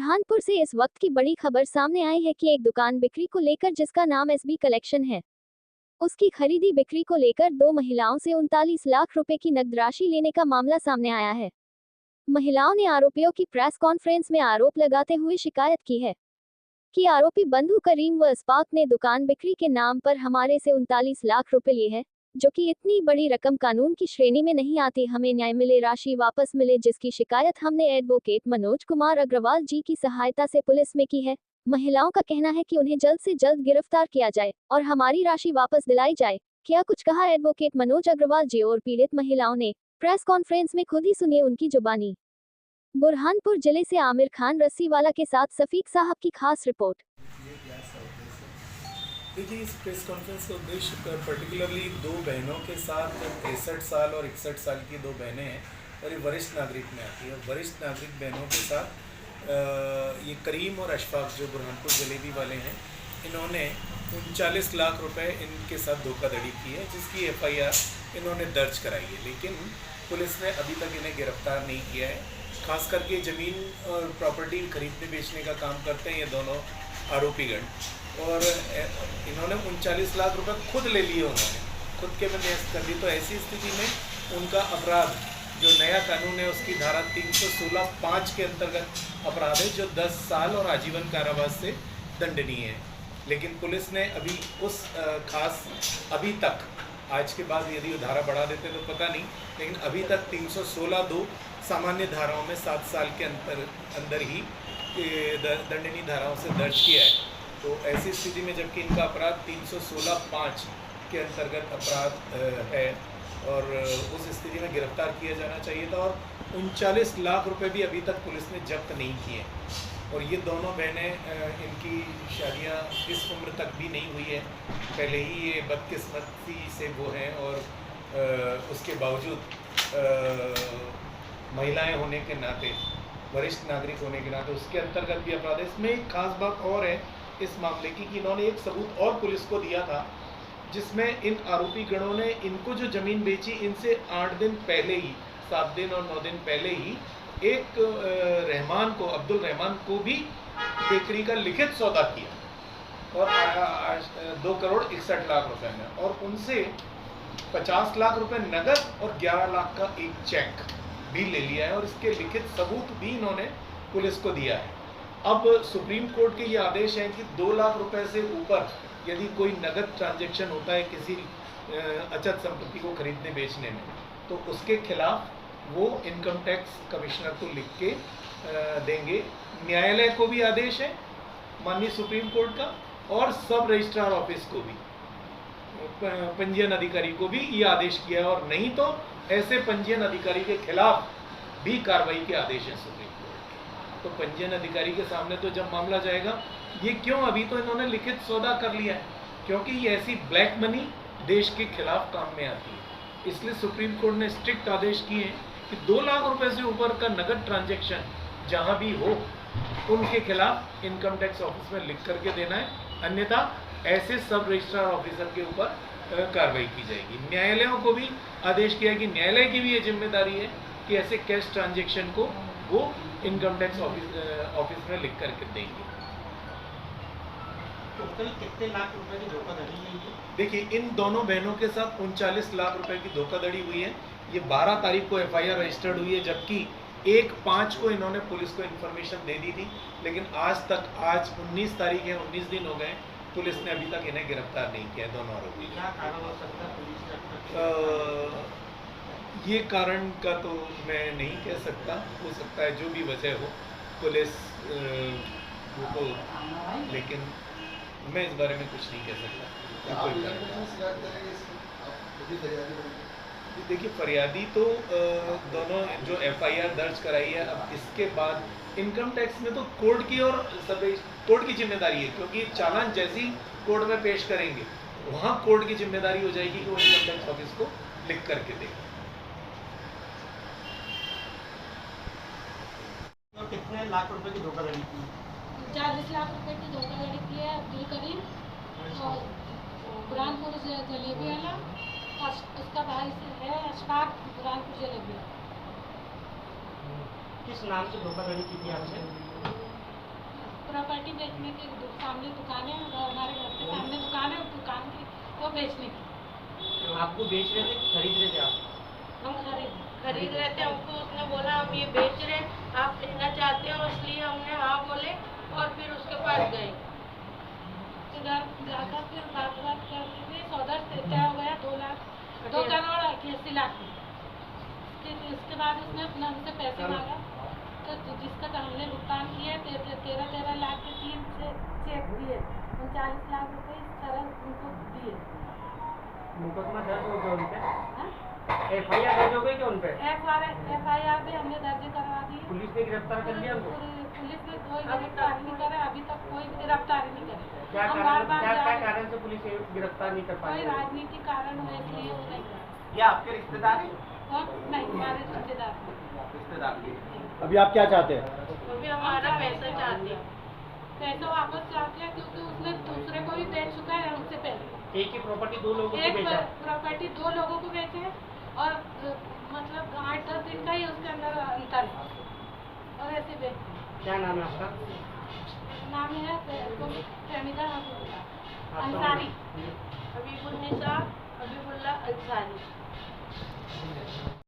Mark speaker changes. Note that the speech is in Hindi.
Speaker 1: बुरहानपुर से इस वक्त की बड़ी खबर सामने आई है कि एक दुकान बिक्री को लेकर जिसका नाम एसबी कलेक्शन है, उसकी खरीदी बिक्री को लेकर दो महिलाओं से 39 लाख रुपए की नकद राशि लेने का मामला सामने आया है। महिलाओं ने आरोपियों की प्रेस कॉन्फ्रेंस में आरोप लगाते हुए शिकायत की है कि आरोपी बंधु करीम व इस्पाक ने दुकान बिक्री के नाम पर हमारे से 39 लाख रुपए लिए हैं, जो कि इतनी बड़ी रकम कानून की श्रेणी में नहीं आती। हमें न्याय मिले, राशि वापस मिले, जिसकी शिकायत हमने एडवोकेट मनोज कुमार अग्रवाल जी की सहायता से पुलिस में की है। महिलाओं का कहना है कि उन्हें जल्द से जल्द गिरफ्तार किया जाए और हमारी राशि वापस दिलाई जाए। क्या कुछ कहा एडवोकेट मनोज अग्रवाल जी और पीड़ित महिलाओं ने प्रेस कॉन्फ्रेंस में, खुद ही सुनिए उनकी जुबानी। बुरहानपुर जिले से आमिर खान रस्सीवाला के साथ सफीक साहब की खास रिपोर्ट।
Speaker 2: देखिए, इस प्रेस कॉन्फ्रेंस का उद्देश्य पर्टिकुलरली दो बहनों के साथ 63 साल और 61 साल की दो बहनें हैं और ये वरिष्ठ नागरिक में आती है। वरिष्ठ नागरिक बहनों के साथ ये करीम और अशफाक जो बुरहानपुर जलेबी वाले हैं, इन्होंने 39 लाख रुपए इनके साथ धोखाधड़ी की है, जिसकी FIR इन्होंने दर्ज कराई है, लेकिन पुलिस ने अभी तक इन्हें गिरफ्तार नहीं किया है। खास करके ज़मीन और प्रॉपर्टी खरीदने बेचने का काम करते हैं ये दोनों आरोपीगण, और इन्होंने 39 लाख रुपए खुद ले लिए, उन्होंने खुद के में न्यस्त कर दी। तो ऐसी स्थिति में उनका अपराध, जो नया कानून है उसकी धारा 316(5) के अंतर्गत अपराध है, जो 10 साल और आजीवन कारावास से दंडनीय है। लेकिन पुलिस ने अभी उस अभी तक, आज के बाद यदि धारा बढ़ा देते तो पता नहीं, लेकिन अभी तक 316(2) सामान्य धाराओं में 7 साल के अंदर ही दंडनीय धाराओं से दर्ज किया है। तो ऐसी स्थिति में जबकि इनका अपराध 316(5) के अंतर्गत अपराध है, और उस स्थिति में गिरफ्तार किया जाना चाहिए था। और 39 लाख रुपए भी अभी तक पुलिस ने जब्त नहीं किए। और ये दोनों बहनें, इनकी शादियां इस उम्र तक भी नहीं हुई है, पहले ही ये बदकिस्मती से वो हैं, और उसके बावजूद महिलाएं होने के नाते, वरिष्ठ नागरिक होने के नाते उसके अंतर्गत भी अपराध है। इसमें एक खास बात और है इस मामले की कि इन्होंने एक सबूत और पुलिस को दिया था, जिसमें इन आरोपी गणों ने इनको जो ज़मीन बेची, इनसे 8 दिन पहले ही, 7 दिन और 9 दिन पहले ही एक अब्दुल रहमान को भी बेकरी का लिखित सौदा किया, और 2 करोड़ 61 लाख रुपए में, और उनसे 50 लाख रुपए नगद और 11 लाख का एक चेक भी ले लिया है, और इसके लिखित सबूत भी इन्होंने पुलिस को दिया है। अब सुप्रीम कोर्ट के ये आदेश है कि 2 लाख रुपए से ऊपर यदि कोई नगद ट्रांजैक्शन होता है किसी अचल संपत्ति को खरीदने बेचने में, तो उसके खिलाफ वो इनकम टैक्स कमिश्नर को लिख के देंगे। न्यायालय को भी आदेश है, माननीय सुप्रीम कोर्ट का, और सब रजिस्ट्रार ऑफिस को भी, पंजीयन अधिकारी को भी ये आदेश किया है, और नहीं तो ऐसे पंजीयन अधिकारी के खिलाफ भी कार्रवाई के आदेश है सुप्रीम कोर्ट। तो पंजीयन अधिकारी के सामने तो जब मामला जाएगा, ये क्यों, अभी तो इन्होंने लिखित सौदा कर लिया है, क्योंकि ये ऐसी ब्लैक मनी देश के खिलाफ काम में आती है। इसलिए सुप्रीम कोर्ट ने स्ट्रिक्ट आदेश किए हैं कि 2 लाख रुपए से ऊपर का नगद ट्रांजैक्शन जहां भी हो, उनके खिलाफ इनकम टैक्स ऑफिस में लिख करके देना है, अन्यथा ऐसे सब रजिस्ट्रार ऑफिसर के ऊपर कार्रवाई की जाएगी। न्यायालयों को भी आदेश किया कि न्यायालय की भी ये जिम्मेदारी है कि ऐसे कैश ट्रांजैक्शन को वो इनकम टैक्स ऑफिस में लिख करके देंगे।
Speaker 3: टोटल कितने लाख रुपए की धोखाधड़ी है ये?
Speaker 2: देखिए, इन दोनों बहनों के साथ 39 लाख रुपए की धोखाधड़ी हुई है। ये 12 तारीख को FIR रजिस्टर्ड हुई है, जबकि 1/5 को इन्होंने पुलिस को इन्फॉर्मेशन दे दी थी, लेकिन आज 19 तारीख है, 19 दिन हो गए, पुलिस ने अभी तक इन्हें गिरफ्तार नहीं किया है, दोनों आरोपी।
Speaker 3: क्या कारण हो सकता है पुलिस का?
Speaker 2: ये कारण का तो मैं नहीं कह सकता, हो सकता है जो भी वजह हो पुलिस वो, लेकिन मैं इस बारे में कुछ नहीं कह सकता। देखिए, फरियादी तो दोनों जो FIR दर्ज कराई है, अब इसके बाद इनकम टैक्स में तो कोर्ट की और कोर्ट की जिम्मेदारी है, क्योंकि चालान जैसे ही कोर्ट में पेश करेंगे, वहाँ कोर्ट की जिम्मेदारी हो जाएगी कि वो इनकम टैक्स ऑफिस को लिख करके देगा।
Speaker 3: तो कितने लाख रुपए की धोखाधड़ी की?
Speaker 4: 40 लाख रुपए की धोखाधड़ी की है अब्दुल करीम, और बुरहानपुर जलेबी वाला, उसका भाई है अशफाक, बुरहानपुर जलेबी वाला।
Speaker 3: किस नाम से धोखाधड़ी की थी आपसे?
Speaker 4: प्रॉपर्टी बेचने के सामने दुकान है, हमारे घर के सामने दुकान है, उस दुकान की वो बेचने की।
Speaker 3: आपको बेच रहे थे कि खरीद रहे थे आप?
Speaker 4: हम
Speaker 5: खरीद रहे थे, हमको उसने बोला हम ये बेच रहे हैं, आप लेना चाहते हो, इसलिए हमने हाँ बोले और फिर उसके पास गए।
Speaker 4: घर जाकर फिर बात करके भी सौदा तय हो गया 2 करोड़ 81 लाख में। फिर इसके बाद उसने अपना हमसे पैसे मांगा, तो जिसका हमने भुगतान किया 13 लाख के 3 चेक दिए, 39 लाख रुपए इस तरह उनको दिए।
Speaker 3: मुकदमा दर्ज हो गया उन पे?
Speaker 4: हाँ?
Speaker 3: FIR दर्ज हो गई क्या उन पे?
Speaker 4: FIR भी हमने दर्ज करवा दी।
Speaker 3: पुलिस ने गिरफ्तार कर लिया उनको?
Speaker 4: पुलिस ने कोई गिरफ्तारी नहीं करे, अभी तक कोई गिरफ्तारी नहीं करे।
Speaker 3: क्या
Speaker 4: हम
Speaker 3: कारण
Speaker 4: बार-बार जा रहे हैं।
Speaker 3: कारण से पुलिस गिरफ्तार नहीं कर
Speaker 4: कोई
Speaker 3: पाई?
Speaker 4: राजनीतिक कारण हो इसलिए वो नहीं कर।
Speaker 3: ये आपके रिश्तेदार हैं?
Speaker 4: और नहीं, हमारे रिश्तेदार हैं।
Speaker 3: रिश्तेदार के।
Speaker 6: अभी आप क्या चाहते हैं?
Speaker 5: अभी हमारा पैसा चाहते हैं।
Speaker 4: पैसा वापस चाहते हैं क्योंकि उसने दूसरे को भी बेच चुका है हमसे पहले।
Speaker 3: एक ही प्रॉपर्टी 2 लोगों को
Speaker 4: एक
Speaker 3: बेचा?
Speaker 4: प्रॉपर्टी 2 लोगों को बेचे हैं और मतलब 8-10 दिन का ही उसके अंदर अंतर है और ऐसे बेचते हैं।
Speaker 3: क्या नाम है आपका?
Speaker 4: नाम है प्रेमिका अंसारी।
Speaker 5: हबीबुन्निसा हबीबुल्लाह अंसारी।